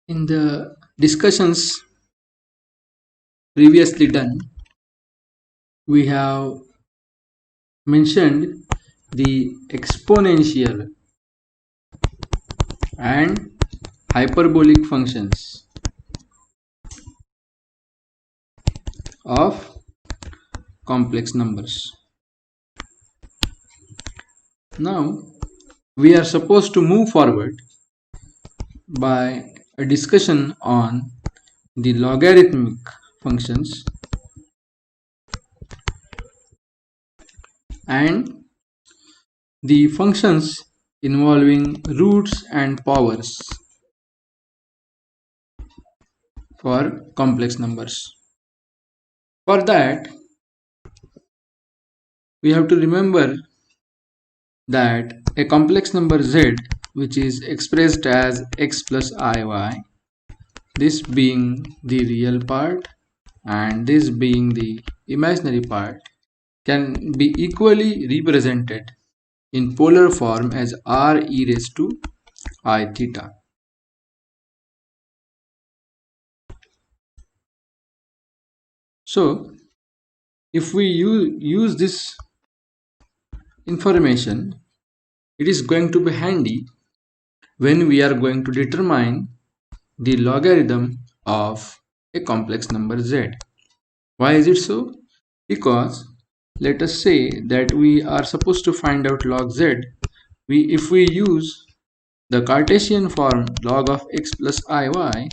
In the discussions previously done, we have mentioned the exponential and hyperbolic functions of complex numbers. Now, we are supposed to move forward by a discussion on the logarithmic functions and the functions involving roots and powers for complex numbers. For that, we have to remember that a complex number z, which is expressed as x plus iy, this being the real part and this being the imaginary part, can be equally represented in polar form as r e raised to I theta. So, if we use this information, it is going to be handy when we are going to determine the logarithm of a complex number z. Why is it so? Because let us say that we are supposed to find out log z. If we use the Cartesian form log of x plus iy,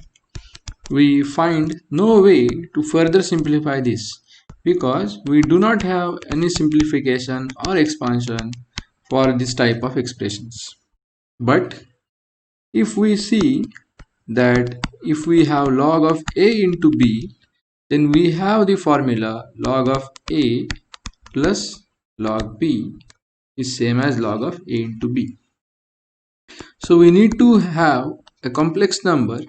we find no way to further simplify this because we do not have any simplification or expansion for this type of expressions. But if we see that if we have log of a into b, then we have the formula log of a plus log b is same as log of a into b. So we need to have a complex number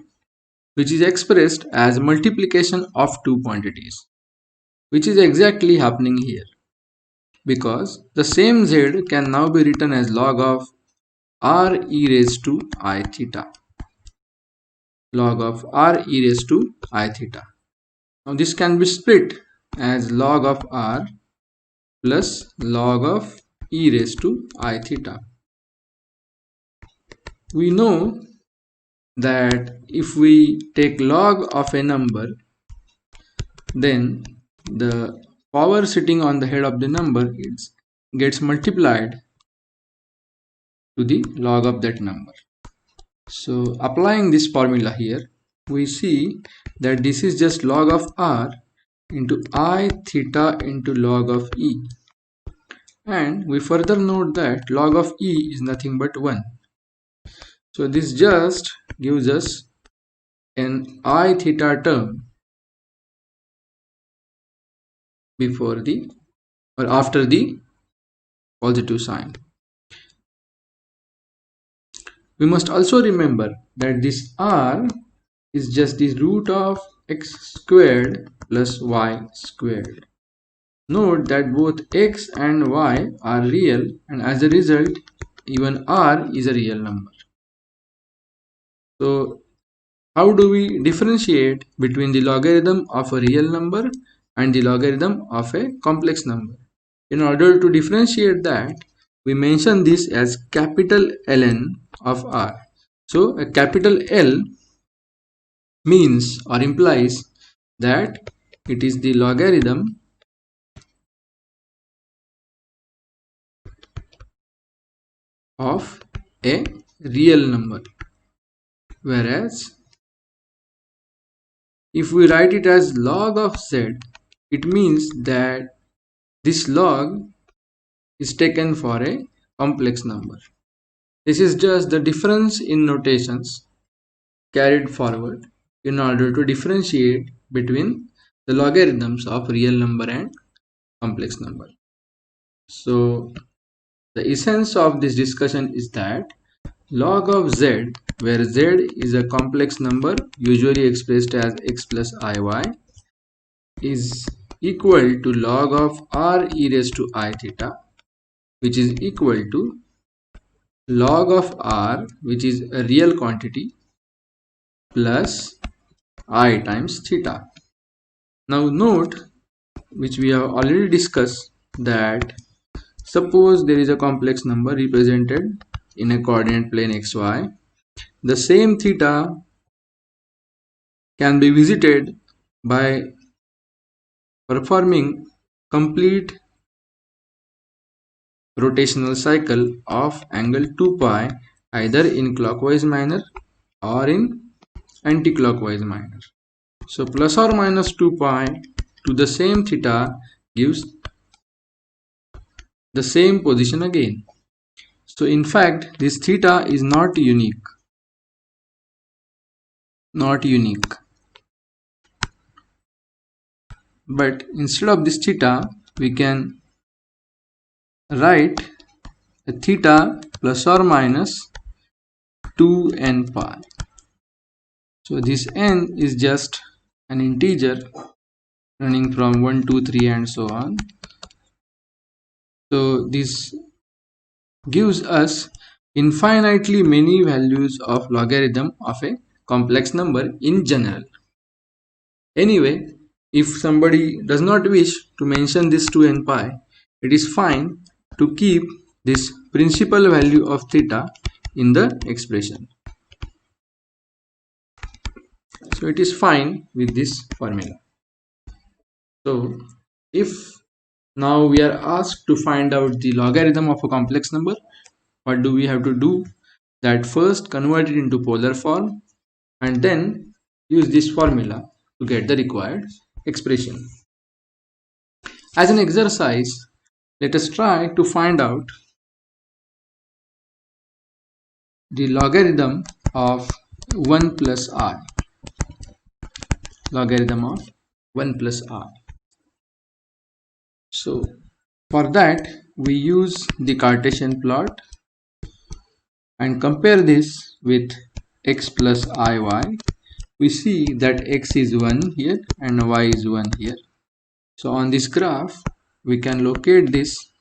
which is expressed as multiplication of two quantities, which is exactly happening here because the same z can now be written as log of r e raised to I theta. Log of r e raised to I theta. Now this can be split as log of r plus log of e raised to I theta. We know that if we take log of a number, then the power sitting on the head of the number gets multiplied to the log of that number. So applying this formula here, we see that this is just log of r into I theta into log of e. And we further note that log of e is nothing but 1. So this just gives us an I theta term before the or after the positive sign. We must also remember that this r is just the root of x squared plus y squared. Note that both x and y are real, and as a result even r is a real number. So how do we differentiate between the logarithm of a real number and the logarithm of a complex number? In order to differentiate that, we mention this as capital Ln of r. So a capital L means or implies that it is the logarithm of a real number, whereas if we write it as log of z, it means that this log is taken for a complex number. This is just the difference in notations carried forward in order to differentiate between the logarithms of real number and complex number. So the essence of this discussion is that log of z, where z is a complex number usually expressed as x plus iy, is equal to log of r e raised to I theta, which is equal to log of r, which is a real quantity, plus I times theta. Now note, which we have already discussed, that suppose there is a complex number represented in a coordinate plane xy. The same theta can be visited by performing complete rotational cycle of angle 2 pi either in clockwise manner or in anti-clockwise manner. So plus or minus 2 pi to the same theta gives the same position again. So in fact this theta is not unique. But instead of this theta we can write a theta plus or minus 2n pi. So this n is just an integer running from 1, 2, 3 and so on. So this gives us infinitely many values of logarithm of a complex number in general. Anyway, if somebody does not wish to mention this 2n pi, it is fine to keep this principal value of theta in the expression. So it is fine with this formula. So if now we are asked to find out the logarithm of a complex number, what do we have to do? That first convert it into polar form and then use this formula to get the required expression. As an exercise, let us try to find out the logarithm of 1 plus I. Logarithm of 1 plus I. So for that we use the Cartesian plot and compare this with x plus iy. We see that x is 1 here and y is 1 here. So on this graph we can locate this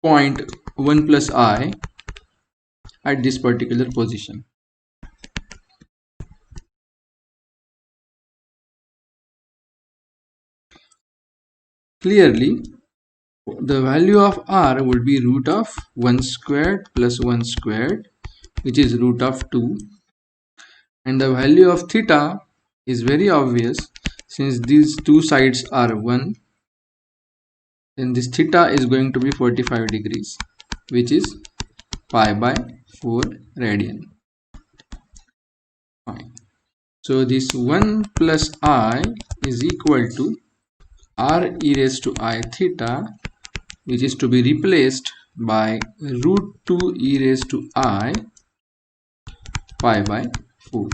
point 1 plus I at this particular position. Clearly the value of r would be root of 1 squared plus 1 squared, which is root of 2, and the value of theta is very obvious since these two sides are 1, then this theta is going to be 45 degrees, which is pi by 4 radian. Fine. So this 1 plus I is equal to r e raised to I theta, which is to be replaced by root 2 e raised to I pi by 4.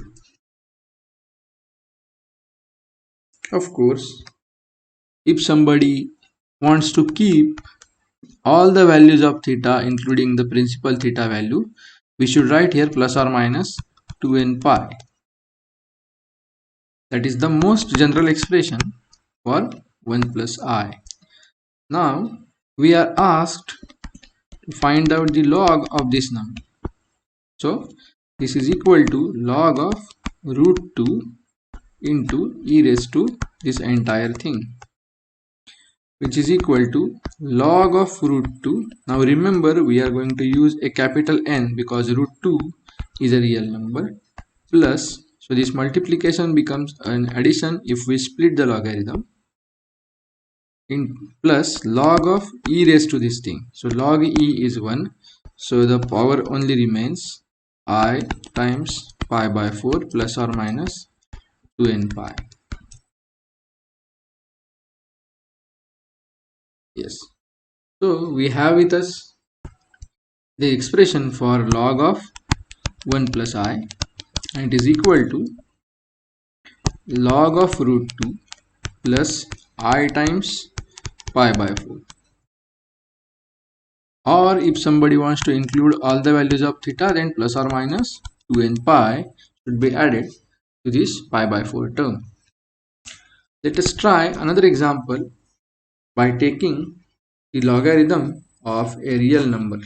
Of course, if somebody wants to keep all the values of theta including the principal theta value, we should write here plus or minus 2n pi. That is the most general expression for 1 plus I. Now we are asked to find out the log of this number. So this is equal to log of root 2 into e raised to this entire thing, which is equal to log of root 2. Now remember, we are going to use a capital N because root 2 is a real number, plus, so this multiplication becomes an addition if we split the logarithm, in plus log of e raised to this thing. So log e is 1, so the power only remains I times pi by 4 plus or minus 2n pi. Yes. So we have with us the expression for log of 1 plus I, and it is equal to log of root 2 plus I times pi by 4. Or if somebody wants to include all the values of theta, then plus or minus 2n pi should be added to this pi by 4 term. Let us try another example by taking the logarithm of a real number.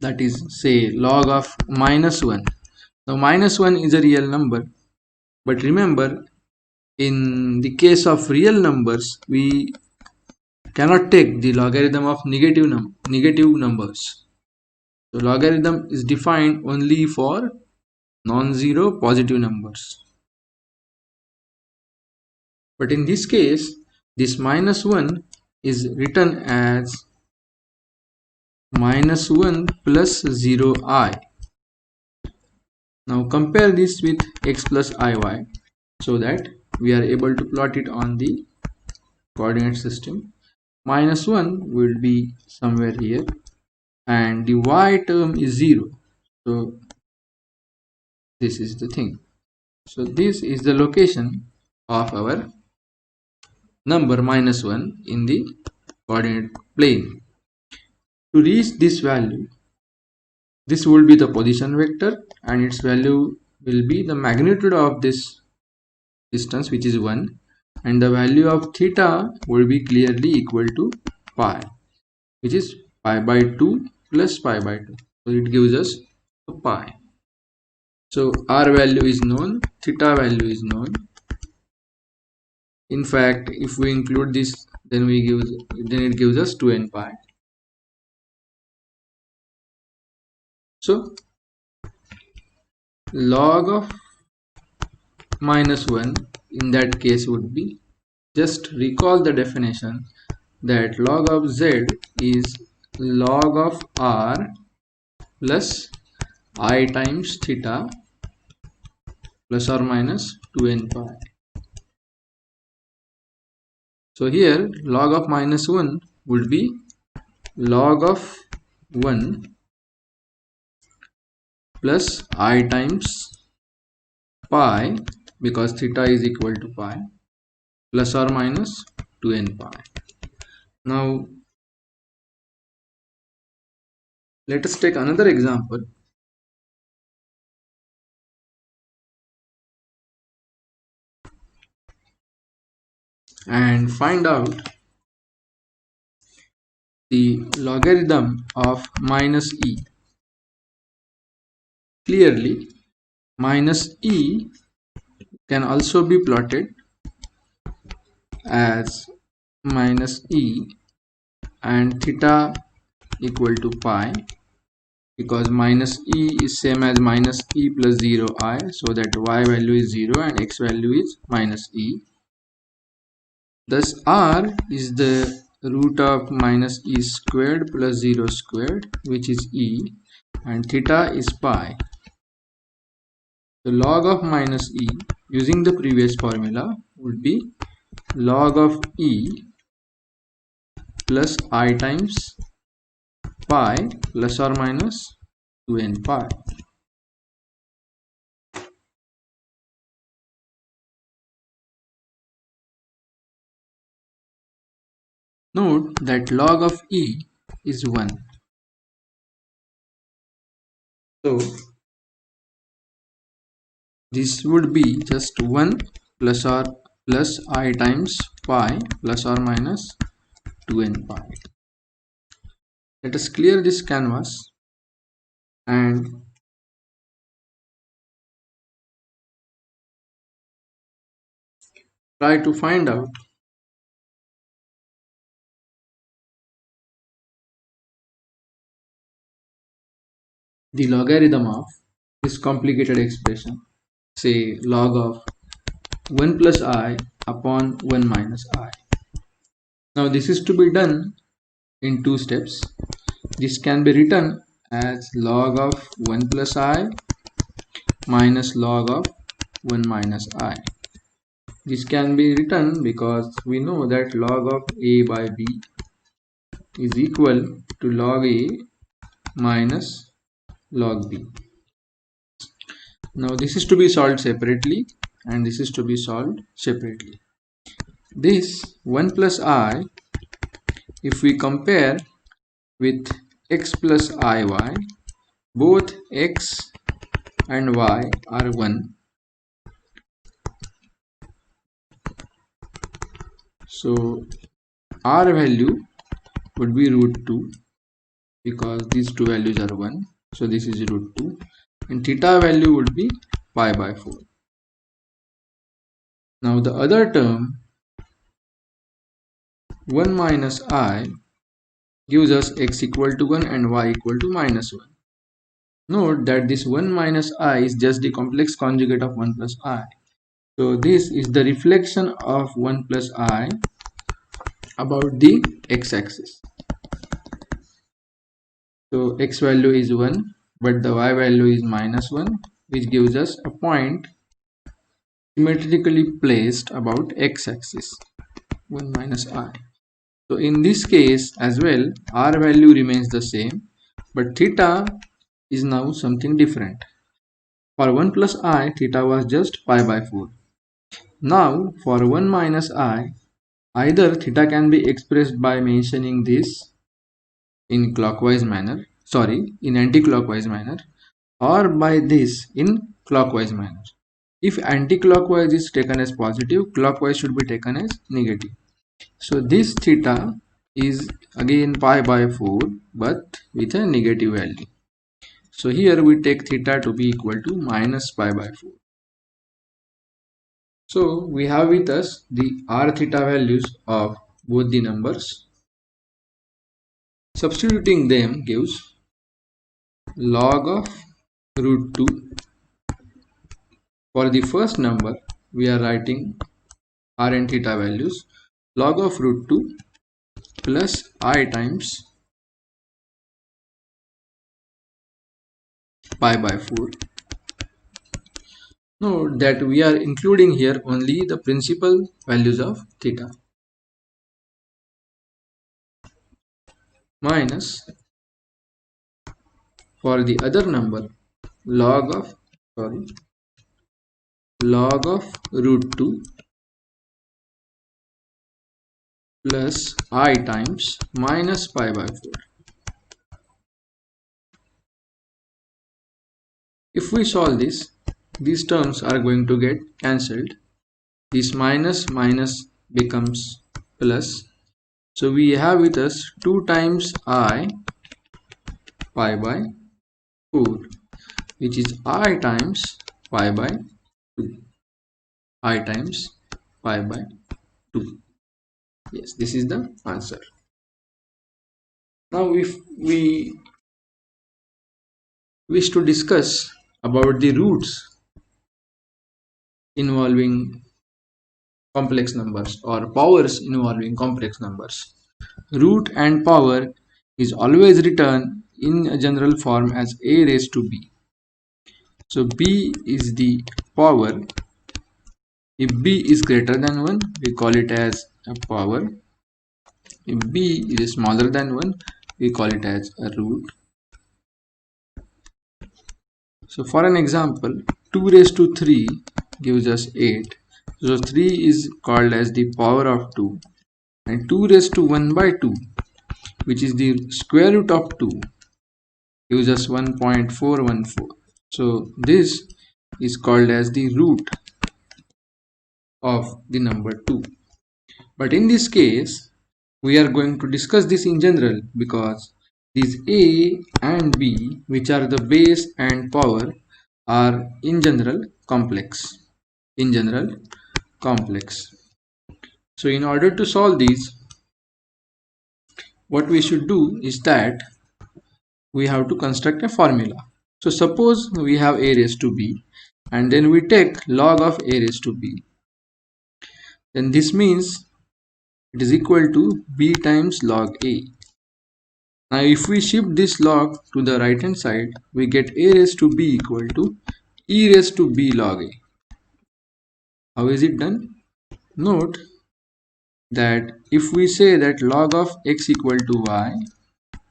that is say log of -1. Now -1 is a real number, but remember, in the case of real numbers we cannot take the logarithm of negative numbers. So logarithm is defined only for non-zero positive numbers. But in this case, this -1 is written as -1 plus 0i. Now compare this with x plus iy so that we are able to plot it on the coordinate system. -1 will be somewhere here and the y term is 0. So this is the thing. So this is the location of our number -1 in the coordinate plane. To reach this value, this will be the position vector and its value will be the magnitude of this distance, which is 1, and the value of theta will be clearly equal to pi, which is pi by 2 plus pi by 2. So it gives us a pi. So r value is known, theta value is known. In fact, if we include this, then it gives us 2n pi. So log of -1 in that case would be, just recall the definition that log of z is log of r plus I times theta plus or minus 2n pi. So here log of -1 would be log of 1 plus I times pi, because theta is equal to pi, plus or minus 2n pi. Now let us take another example and find out the logarithm of -e. Clearly, -e can also be plotted as -e and theta equal to pi, because -e is same as -e plus 0i, so that y value is 0 and x value is -e. Thus r is the root of -e squared plus 0 squared, which is e, and theta is pi. The log of -e using the previous formula would be log of e plus I times pi plus or minus 2n pi. Note that log of e is 1. So this would be just 1 plus or plus I times pi plus or minus 2n pi. Let us clear this canvas and try to find out the logarithm of this complicated expression, say log of 1 plus I upon 1 minus I. Now this is to be done in two steps. This can be written as log of 1 plus I minus log of 1 minus I. This can be written because we know that log of a by b is equal to log a minus log b. Now this is to be solved separately and this is to be solved separately. This 1 plus I, if we compare with x plus iy, both x and y are 1. So r value would be root 2 because these two values are 1. So this is root 2 and theta value would be pi by 4. Now the other term 1 minus I gives us x equal to 1 and y equal to minus 1. Note that this 1 minus I is just the complex conjugate of 1 plus I. So this is the reflection of 1 plus I about the x-axis. So x value is 1 but the y value is minus 1, which gives us a point symmetrically placed about x-axis 1 minus I. So in this case as well, r value remains the same but theta is now something different. For 1 plus I, theta was just pi by 4. Now for 1 minus I, either theta can be expressed by mentioning this in anti-clockwise manner, or by this in clockwise manner. If anti-clockwise is taken as positive, clockwise should be taken as negative. So this theta is again pi by 4 but with a negative value. So here we take theta to be equal to minus pi by 4. So we have with us the r theta values of both the numbers. Substituting them gives log of root 2. For the first number, we are writing r and theta values log of root 2 plus I times pi by 4. Note that we are including here only the principal values of theta minus for the other number log of root 2 plus I times minus pi by 4. If we solve this, these terms are going to get cancelled. This minus becomes plus. So we have with us 2 times I pi by 4, which is I times pi by 2. I times pi by 2. Yes, this is the answer. Now if we wish to discuss about the roots involving complex numbers or powers involving complex numbers. Root and power is always written in a general form as a raised to b. So b is the power. If b is greater than 1, we call it as a power. If b is smaller than 1, we call it as a root. So for an example, 2 raised to 3 gives us 8. So 3 is called as the power of 2, and 2 raised to 1 by 2, which is the square root of 2, gives us 1.414. So this is called as the root of the number 2. But in this case, we are going to discuss this in general because these a and b, which are the base and power, are in general complex. So in order to solve these, what we should do is that we have to construct a formula. So suppose we have a raised to b and then we take log of a raised to b. Then this means it is equal to b times log a. Now if we shift this log to the right hand side, we get a raised to b equal to e raised to b log a. How is it done? Note that if we say that log of x equal to y,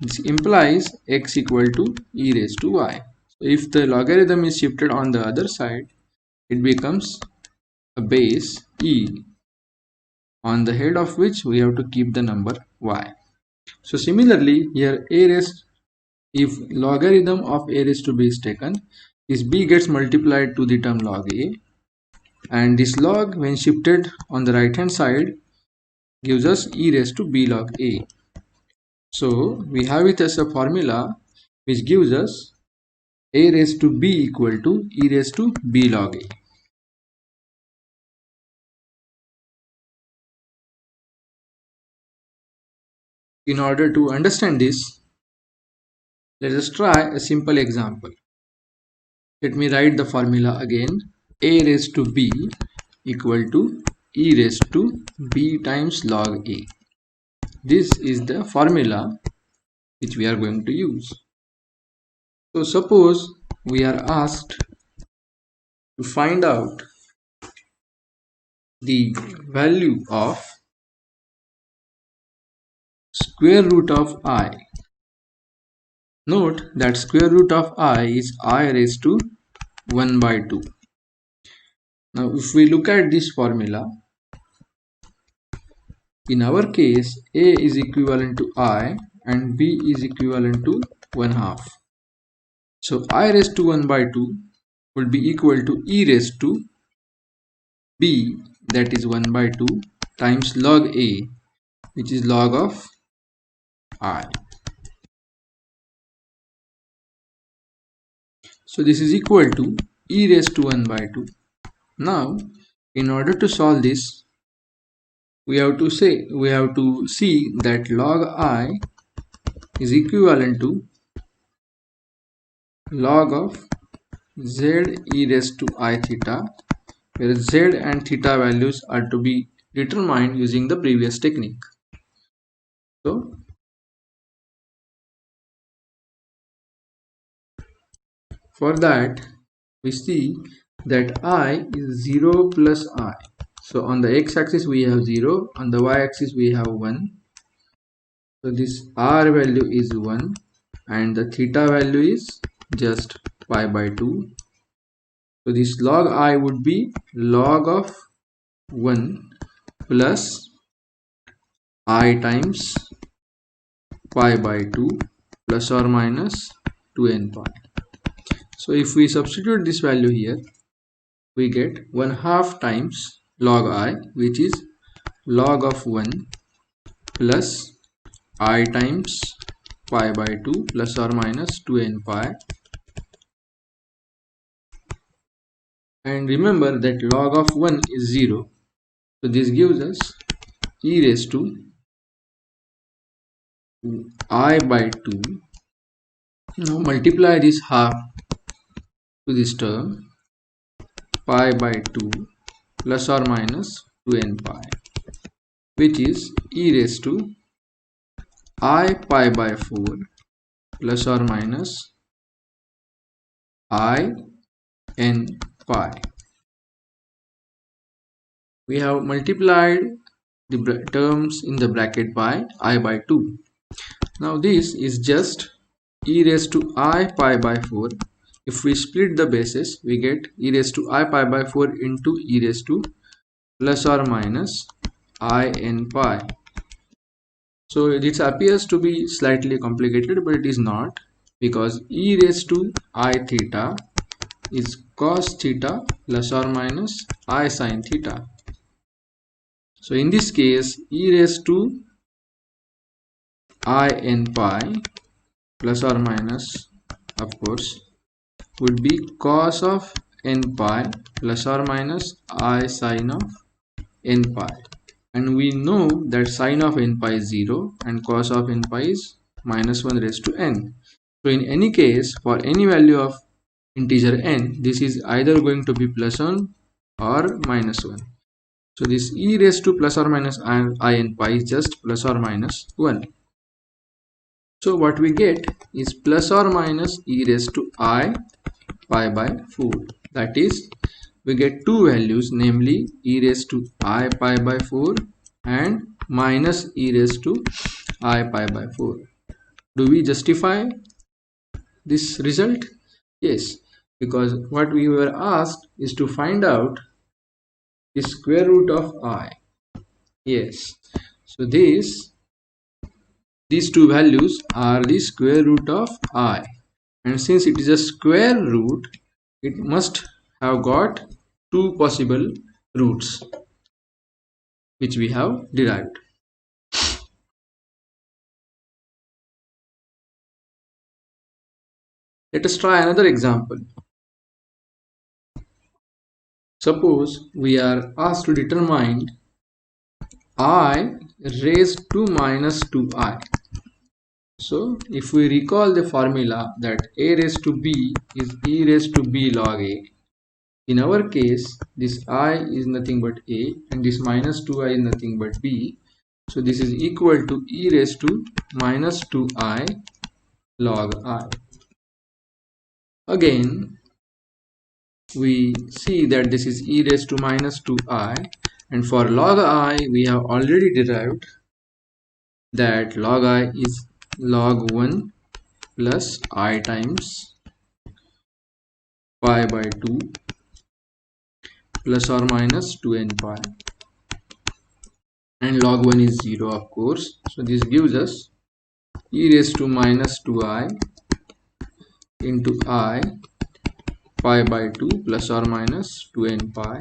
this implies x equal to e raised to y. So if the logarithm is shifted on the other side, it becomes a base e, on the head of which we have to keep the number y. So similarly here if logarithm of a raised to b is taken, this b gets multiplied to the term log a, and this log when shifted on the right hand side gives us e raised to b log a. So we have it as a formula which gives us a raised to b equal to e raised to b log a. In order to understand this, let us try a simple example. Let me write the formula again. A raised to b equal to e raised to b times log a. This is the formula which we are going to use. So suppose we are asked to find out the value of square root of I. Note that square root of I is I raised to 1 by 2. Now if we look at this formula, in our case A is equivalent to I and B is equivalent to 1 half. So I raised to 1 by 2 will be equal to e raised to b, that is 1 by 2, times log a, which is log of I. So this is equal to e raised to 1 by 2. Now in order to solve this, we have to see that log I is equivalent to log of z e raised to I theta, where z and theta values are to be determined using the previous technique. So for that, we see that I is 0 plus I. So on the x-axis we have 0, on the y-axis we have 1. So this R value is 1 and the theta value is just pi by 2. So this log I would be log of 1 plus I times pi by 2 plus or minus 2n pi. So if we substitute this value here, we get 1 half times log I, which is log of 1 plus I times pi by 2 plus or minus 2n pi. And remember that log of 1 is 0. So this gives us e raised to I by 2. Now multiply this half to this term, pi by 2 plus or minus 2n pi, which is e raised to I pi by 4 plus or minus I n pi. We have multiplied the terms in the bracket by I by 2. Now this is just e raised to I pi by 4. If we split the bases, we get e raised to I pi by 4 into e raised to plus or minus I n pi. So this appears to be slightly complicated, but it is not, because e raised to I theta is cos theta plus or minus I sin theta. So in this case, e raised to I n pi plus or minus, of course, would be cos of n pi plus or minus I sin of n pi. And we know that sin of n pi is 0 and cos of n pi is minus 1 raised to n. So in any case, for any value of integer n, this is either going to be plus 1 or minus 1. So this e raised to plus or minus I n pi is just plus or minus 1. So what we get is plus or minus e raised to I pi by 4. That is, we get two values, namely e raised to I pi by 4 and minus e raised to I pi by 4. Do we justify this result? Yes, because what we were asked is to find out the square root of I. Yes, so these two values are the square root of I, and since it is a square root, it must have got two possible roots which we have derived. Let us try another example. Suppose we are asked to determine I raised to minus 2I. So if we recall the formula that a raised to b is e raised to b log a, in our case this I is nothing but a and this minus 2I is nothing but b. So this is equal to e raised to minus 2I log I. Again we see that this is e raised to minus 2I, and for log I we have already derived that log I is log 1 plus I times pi by 2 plus or minus 2n pi, and log 1 is 0 of course. So this gives us e raised to minus 2I into I pi by 2 plus or minus 2n pi.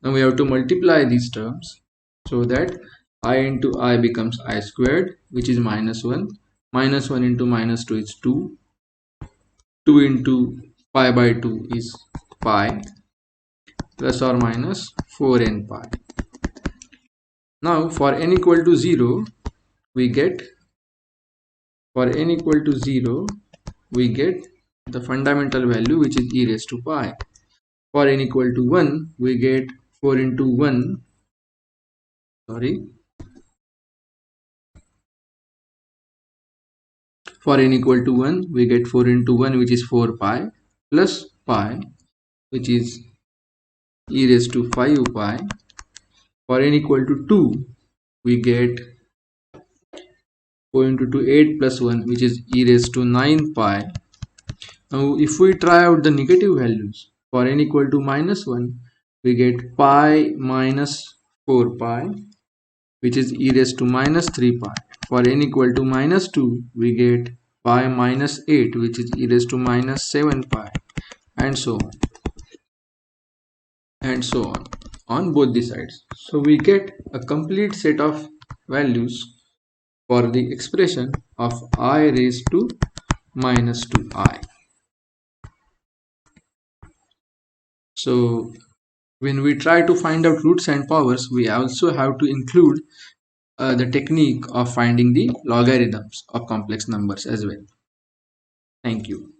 Now we have to multiply these terms so that I into I becomes I squared, which is minus 1. Minus 1 into minus 2 is 2. 2 into pi by 2 is pi plus or minus 4n pi. Now for n equal to 0 we get the fundamental value, which is e raised to pi. For n equal to 1 we get 4 into 1 for n equal to 1 we get 4 into 1, which is 4 pi plus pi, which is e raised to 5 pi. For n equal to 2 we get 4 into 2 8 plus 1, which is e raised to 9 pi. Now if we try out the negative values, for n equal to minus 1 we get pi minus 4 pi, which is e raised to minus 3 pi. For n equal to minus 2 we get pi minus 8, which is e raised to minus 7 pi, and so on both the sides. So we get a complete set of values for the expression of I raised to minus 2I. So when we try to find out roots and powers, we also have to include the technique of finding the logarithms of complex numbers as well. Thank you.